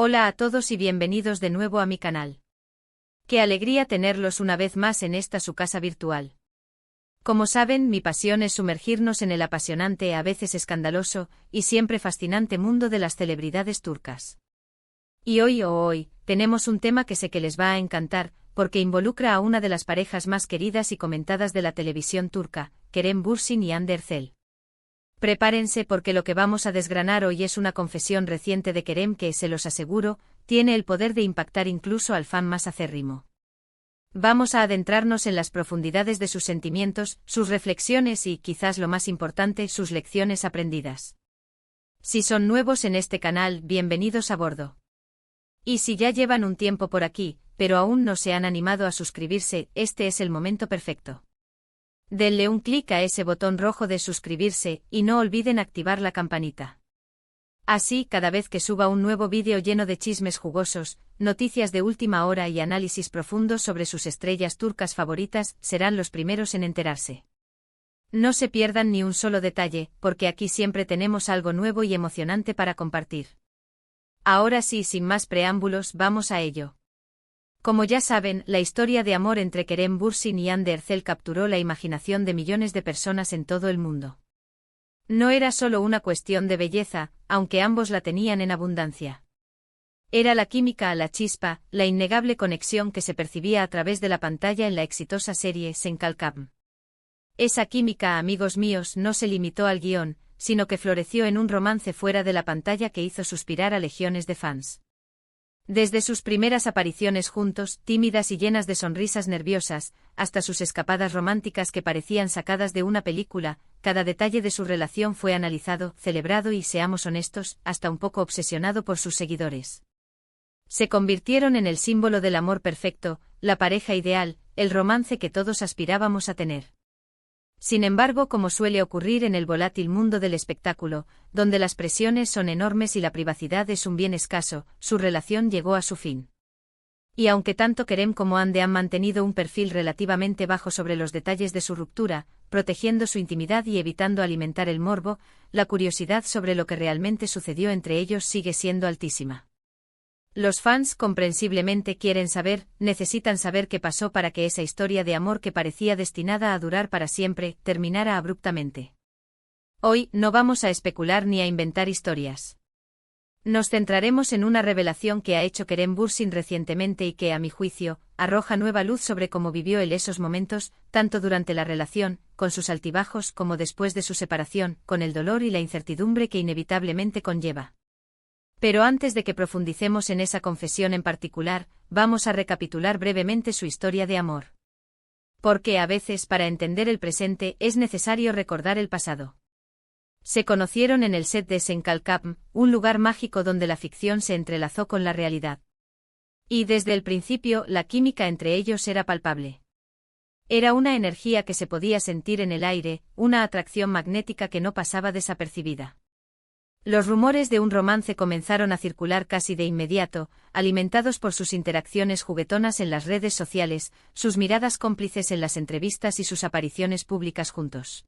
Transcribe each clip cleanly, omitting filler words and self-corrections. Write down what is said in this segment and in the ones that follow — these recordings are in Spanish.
Hola a todos y bienvenidos de nuevo a mi canal. Qué alegría tenerlos una vez más en esta su casa virtual. Como saben, mi pasión es sumergirnos en el apasionante, a veces escandaloso, y siempre fascinante mundo de las celebridades turcas. Y hoy, tenemos un tema que sé que les va a encantar, porque involucra a una de las parejas más queridas y comentadas de la televisión turca, Kerem Bürsin y Hande Erçel. Prepárense porque lo que vamos a desgranar hoy es una confesión reciente de Kerem que, se los aseguro, tiene el poder de impactar incluso al fan más acérrimo. Vamos a adentrarnos en las profundidades de sus sentimientos, sus reflexiones y, quizás lo más importante, sus lecciones aprendidas. Si son nuevos en este canal, bienvenidos a bordo. Y si ya llevan un tiempo por aquí, pero aún no se han animado a suscribirse, este es el momento perfecto. Denle un clic a ese botón rojo de suscribirse, y no olviden activar la campanita. Así, cada vez que suba un nuevo vídeo lleno de chismes jugosos, noticias de última hora y análisis profundos sobre sus estrellas turcas favoritas, serán los primeros en enterarse. No se pierdan ni un solo detalle, porque aquí siempre tenemos algo nuevo y emocionante para compartir. Ahora sí, sin más preámbulos, vamos a ello. Como ya saben, la historia de amor entre Kerem Bürsin y Hande Erçel capturó la imaginación de millones de personas en todo el mundo. No era solo una cuestión de belleza, aunque ambos la tenían en abundancia. Era la química, la chispa, la innegable conexión que se percibía a través de la pantalla en la exitosa serie Sen Kalkam. Esa química, amigos míos, no se limitó al guión, sino que floreció en un romance fuera de la pantalla que hizo suspirar a legiones de fans. Desde sus primeras apariciones juntos, tímidas y llenas de sonrisas nerviosas, hasta sus escapadas románticas que parecían sacadas de una película, cada detalle de su relación fue analizado, celebrado y, seamos honestos, hasta un poco obsesionado por sus seguidores. Se convirtieron en el símbolo del amor perfecto, la pareja ideal, el romance que todos aspirábamos a tener. Sin embargo, como suele ocurrir en el volátil mundo del espectáculo, donde las presiones son enormes y la privacidad es un bien escaso, su relación llegó a su fin. Y aunque tanto Kerem como Hande han mantenido un perfil relativamente bajo sobre los detalles de su ruptura, protegiendo su intimidad y evitando alimentar el morbo, la curiosidad sobre lo que realmente sucedió entre ellos sigue siendo altísima. Los fans comprensiblemente quieren saber, necesitan saber qué pasó para que esa historia de amor que parecía destinada a durar para siempre, terminara abruptamente. Hoy, no vamos a especular ni a inventar historias. Nos centraremos en una revelación que ha hecho Kerem Bürsin recientemente y que, a mi juicio, arroja nueva luz sobre cómo vivió él esos momentos, tanto durante la relación, con sus altibajos, como después de su separación, con el dolor y la incertidumbre que inevitablemente conlleva. Pero antes de que profundicemos en esa confesión en particular, vamos a recapitular brevemente su historia de amor. Porque a veces, para entender el presente, es necesario recordar el pasado. Se conocieron en el set de Sen Kalkam, un lugar mágico donde la ficción se entrelazó con la realidad. Y desde el principio, la química entre ellos era palpable. Era una energía que se podía sentir en el aire, una atracción magnética que no pasaba desapercibida. Los rumores de un romance comenzaron a circular casi de inmediato, alimentados por sus interacciones juguetonas en las redes sociales, sus miradas cómplices en las entrevistas y sus apariciones públicas juntos.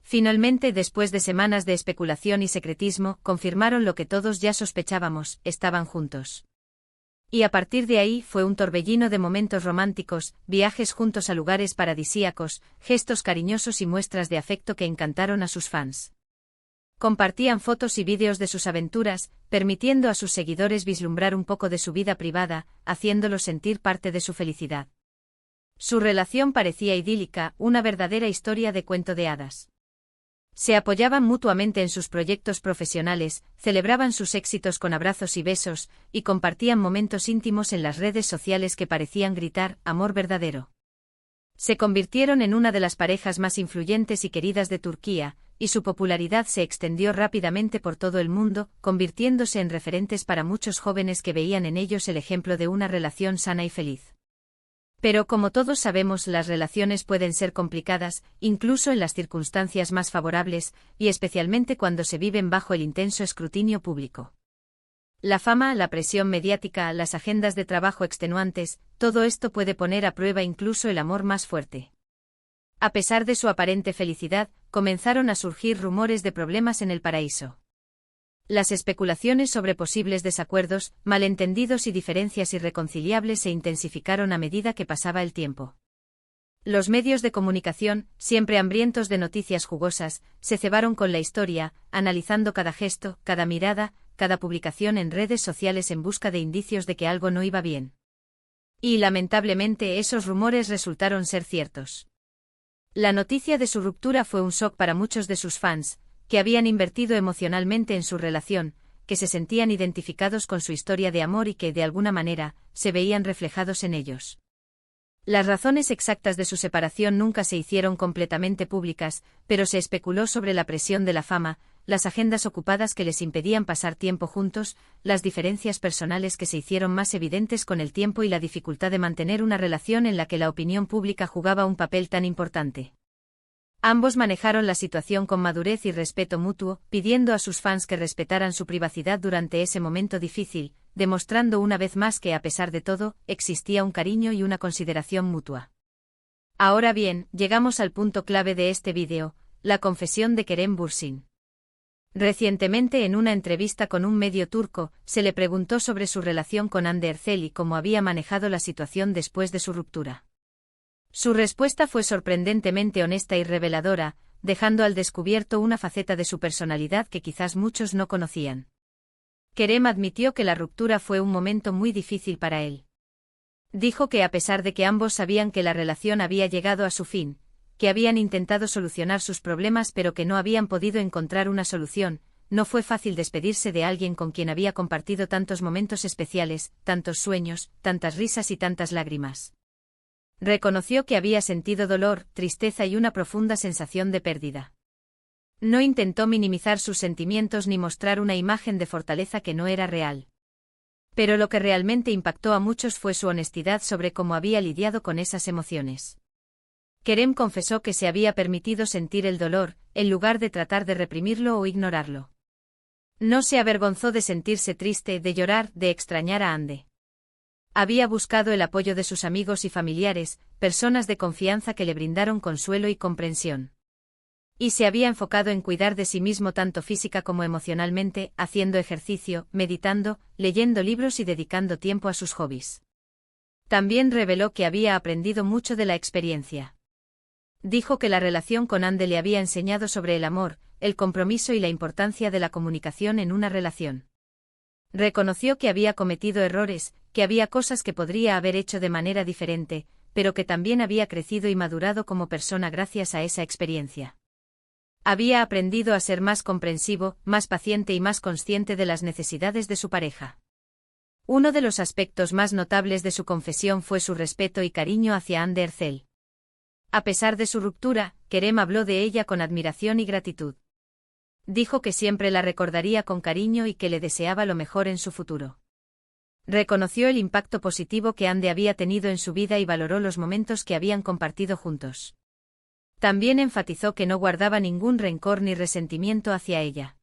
Finalmente, después de semanas de especulación y secretismo, confirmaron lo que todos ya sospechábamos: estaban juntos. Y a partir de ahí fue un torbellino de momentos románticos, viajes juntos a lugares paradisíacos, gestos cariñosos y muestras de afecto que encantaron a sus fans. Compartían fotos y vídeos de sus aventuras, permitiendo a sus seguidores vislumbrar un poco de su vida privada, haciéndolos sentir parte de su felicidad. Su relación parecía idílica, una verdadera historia de cuento de hadas. Se apoyaban mutuamente en sus proyectos profesionales, celebraban sus éxitos con abrazos y besos, y compartían momentos íntimos en las redes sociales que parecían gritar amor verdadero. Se convirtieron en una de las parejas más influyentes y queridas de Turquía, y su popularidad se extendió rápidamente por todo el mundo, convirtiéndose en referentes para muchos jóvenes que veían en ellos el ejemplo de una relación sana y feliz. Pero como todos sabemos, las relaciones pueden ser complicadas, incluso en las circunstancias más favorables, y especialmente cuando se viven bajo el intenso escrutinio público. La fama, la presión mediática, las agendas de trabajo extenuantes, todo esto puede poner a prueba incluso el amor más fuerte. A pesar de su aparente felicidad, comenzaron a surgir rumores de problemas en el paraíso. Las especulaciones sobre posibles desacuerdos, malentendidos y diferencias irreconciliables se intensificaron a medida que pasaba el tiempo. Los medios de comunicación, siempre hambrientos de noticias jugosas, se cebaron con la historia, analizando cada gesto, cada mirada, cada publicación en redes sociales en busca de indicios de que algo no iba bien. Y lamentablemente esos rumores resultaron ser ciertos. La noticia de su ruptura fue un shock para muchos de sus fans, que habían invertido emocionalmente en su relación, que se sentían identificados con su historia de amor y que, de alguna manera, se veían reflejados en ellos. Las razones exactas de su separación nunca se hicieron completamente públicas, pero se especuló sobre la presión de la fama, las agendas ocupadas que les impedían pasar tiempo juntos, las diferencias personales que se hicieron más evidentes con el tiempo y la dificultad de mantener una relación en la que la opinión pública jugaba un papel tan importante. Ambos manejaron la situación con madurez y respeto mutuo, pidiendo a sus fans que respetaran su privacidad durante ese momento difícil, demostrando una vez más que, a pesar de todo, existía un cariño y una consideración mutua. Ahora bien, llegamos al punto clave de este vídeo, la confesión de Kerem Bürsin. Recientemente, en una entrevista con un medio turco, se le preguntó sobre su relación con Hande Erçel y cómo había manejado la situación después de su ruptura. Su respuesta fue sorprendentemente honesta y reveladora, dejando al descubierto una faceta de su personalidad que quizás muchos no conocían. Kerem admitió que la ruptura fue un momento muy difícil para él. Dijo que a pesar de que ambos sabían que la relación había llegado a su fin, que habían intentado solucionar sus problemas pero que no habían podido encontrar una solución, no fue fácil despedirse de alguien con quien había compartido tantos momentos especiales, tantos sueños, tantas risas y tantas lágrimas. Reconoció que había sentido dolor, tristeza y una profunda sensación de pérdida. No intentó minimizar sus sentimientos ni mostrar una imagen de fortaleza que no era real. Pero lo que realmente impactó a muchos fue su honestidad sobre cómo había lidiado con esas emociones. Kerem confesó que se había permitido sentir el dolor, en lugar de tratar de reprimirlo o ignorarlo. No se avergonzó de sentirse triste, de llorar, de extrañar a Hande. Había buscado el apoyo de sus amigos y familiares, personas de confianza que le brindaron consuelo y comprensión. Y se había enfocado en cuidar de sí mismo tanto física como emocionalmente, haciendo ejercicio, meditando, leyendo libros y dedicando tiempo a sus hobbies. También reveló que había aprendido mucho de la experiencia. Dijo que la relación con Hande le había enseñado sobre el amor, el compromiso y la importancia de la comunicación en una relación. Reconoció que había cometido errores, que había cosas que podría haber hecho de manera diferente, pero que también había crecido y madurado como persona gracias a esa experiencia. Había aprendido a ser más comprensivo, más paciente y más consciente de las necesidades de su pareja. Uno de los aspectos más notables de su confesión fue su respeto y cariño hacia Hande Erçel. A pesar de su ruptura, Kerem habló de ella con admiración y gratitud. Dijo que siempre la recordaría con cariño y que le deseaba lo mejor en su futuro. Reconoció el impacto positivo que Hande había tenido en su vida y valoró los momentos que habían compartido juntos. También enfatizó que no guardaba ningún rencor ni resentimiento hacia ella.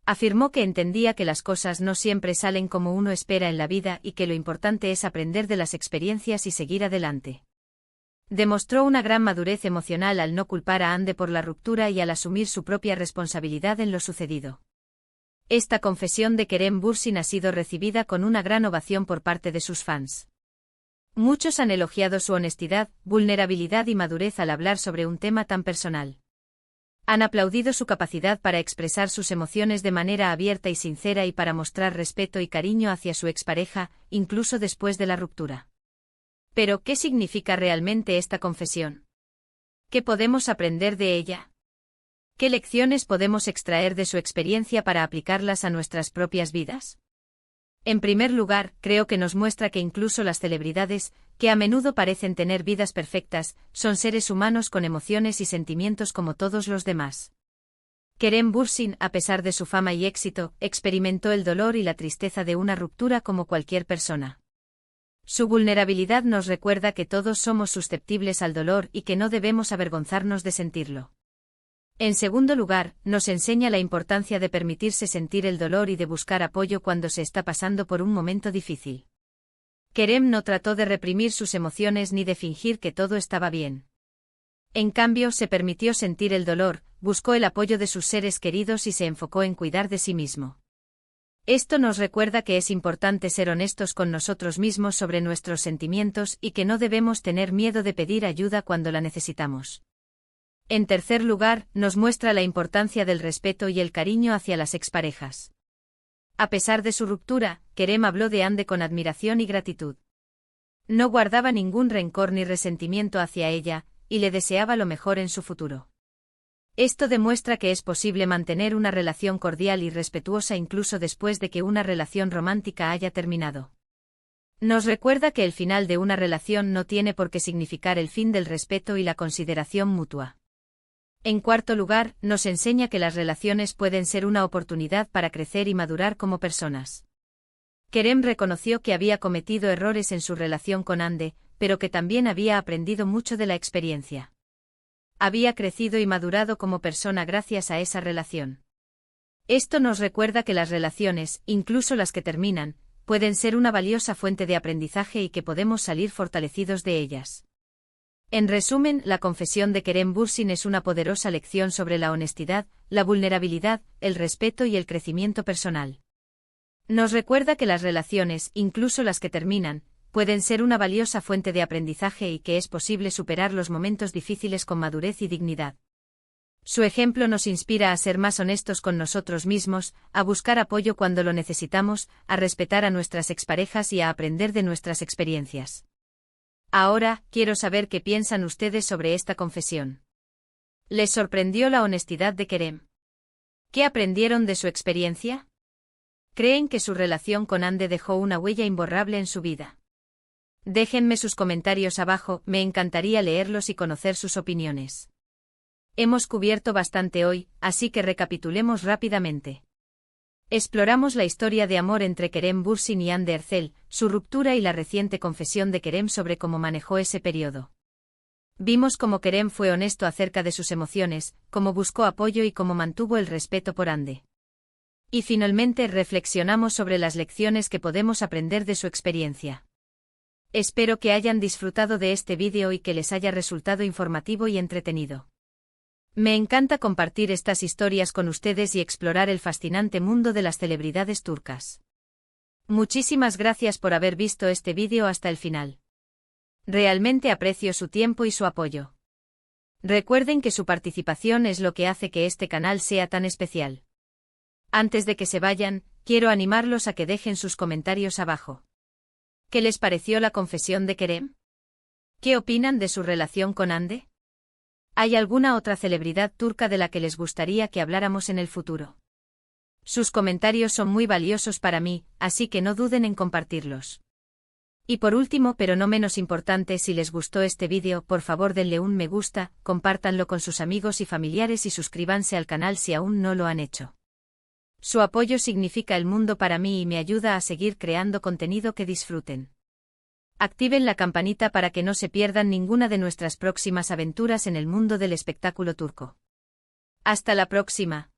Afirmó que entendía que las cosas no siempre salen como uno espera en la vida y que lo importante es aprender de las experiencias y seguir adelante. Demostró una gran madurez emocional al no culpar a Hande por la ruptura y al asumir su propia responsabilidad en lo sucedido. Esta confesión de Kerem Bürsin ha sido recibida con una gran ovación por parte de sus fans. Muchos han elogiado su honestidad, vulnerabilidad y madurez al hablar sobre un tema tan personal. Han aplaudido su capacidad para expresar sus emociones de manera abierta y sincera y para mostrar respeto y cariño hacia su expareja, incluso después de la ruptura. Pero, ¿qué significa realmente esta confesión? ¿Qué podemos aprender de ella? ¿Qué lecciones podemos extraer de su experiencia para aplicarlas a nuestras propias vidas? En primer lugar, creo que nos muestra que incluso las celebridades, que a menudo parecen tener vidas perfectas, son seres humanos con emociones y sentimientos como todos los demás. Kerem Bürsin, a pesar de su fama y éxito, experimentó el dolor y la tristeza de una ruptura como cualquier persona. Su vulnerabilidad nos recuerda que todos somos susceptibles al dolor y que no debemos avergonzarnos de sentirlo. En segundo lugar, nos enseña la importancia de permitirse sentir el dolor y de buscar apoyo cuando se está pasando por un momento difícil. Kerem no trató de reprimir sus emociones ni de fingir que todo estaba bien. En cambio, se permitió sentir el dolor, buscó el apoyo de sus seres queridos y se enfocó en cuidar de sí mismo. Esto nos recuerda que es importante ser honestos con nosotros mismos sobre nuestros sentimientos y que no debemos tener miedo de pedir ayuda cuando la necesitamos. En tercer lugar, nos muestra la importancia del respeto y el cariño hacia las exparejas. A pesar de su ruptura, Kerem habló de Hande con admiración y gratitud. No guardaba ningún rencor ni resentimiento hacia ella, y le deseaba lo mejor en su futuro. Esto demuestra que es posible mantener una relación cordial y respetuosa incluso después de que una relación romántica haya terminado. Nos recuerda que el final de una relación no tiene por qué significar el fin del respeto y la consideración mutua. En cuarto lugar, nos enseña que las relaciones pueden ser una oportunidad para crecer y madurar como personas. Kerem reconoció que había cometido errores en su relación con Hande, pero que también había aprendido mucho de la experiencia. Había crecido y madurado como persona gracias a esa relación. Esto nos recuerda que las relaciones, incluso las que terminan, pueden ser una valiosa fuente de aprendizaje y que podemos salir fortalecidos de ellas. En resumen, la confesión de Kerem Bürsin es una poderosa lección sobre la honestidad, la vulnerabilidad, el respeto y el crecimiento personal. Nos recuerda que las relaciones, incluso las que terminan, pueden ser una valiosa fuente de aprendizaje y que es posible superar los momentos difíciles con madurez y dignidad. Su ejemplo nos inspira a ser más honestos con nosotros mismos, a buscar apoyo cuando lo necesitamos, a respetar a nuestras exparejas y a aprender de nuestras experiencias. Ahora, quiero saber qué piensan ustedes sobre esta confesión. ¿Les sorprendió la honestidad de Kerem? ¿Qué aprendieron de su experiencia? ¿Creen que su relación con Hande dejó una huella imborrable en su vida? Déjenme sus comentarios abajo, me encantaría leerlos y conocer sus opiniones. Hemos cubierto bastante hoy, así que recapitulemos rápidamente. Exploramos la historia de amor entre Kerem Bürsin y Hande Erçel, su ruptura y la reciente confesión de Kerem sobre cómo manejó ese periodo. Vimos cómo Kerem fue honesto acerca de sus emociones, cómo buscó apoyo y cómo mantuvo el respeto por Hande. Y finalmente reflexionamos sobre las lecciones que podemos aprender de su experiencia. Espero que hayan disfrutado de este vídeo y que les haya resultado informativo y entretenido. Me encanta compartir estas historias con ustedes y explorar el fascinante mundo de las celebridades turcas. Muchísimas gracias por haber visto este vídeo hasta el final. Realmente aprecio su tiempo y su apoyo. Recuerden que su participación es lo que hace que este canal sea tan especial. Antes de que se vayan, quiero animarlos a que dejen sus comentarios abajo. ¿Qué les pareció la confesión de Kerem? ¿Qué opinan de su relación con Hande? ¿Hay alguna otra celebridad turca de la que les gustaría que habláramos en el futuro? Sus comentarios son muy valiosos para mí, así que no duden en compartirlos. Y por último, pero no menos importante, si les gustó este vídeo, por favor denle un me gusta, compártanlo con sus amigos y familiares y suscríbanse al canal si aún no lo han hecho. Su apoyo significa el mundo para mí y me ayuda a seguir creando contenido que disfruten. Activen la campanita para que no se pierdan ninguna de nuestras próximas aventuras en el mundo del espectáculo turco. Hasta la próxima.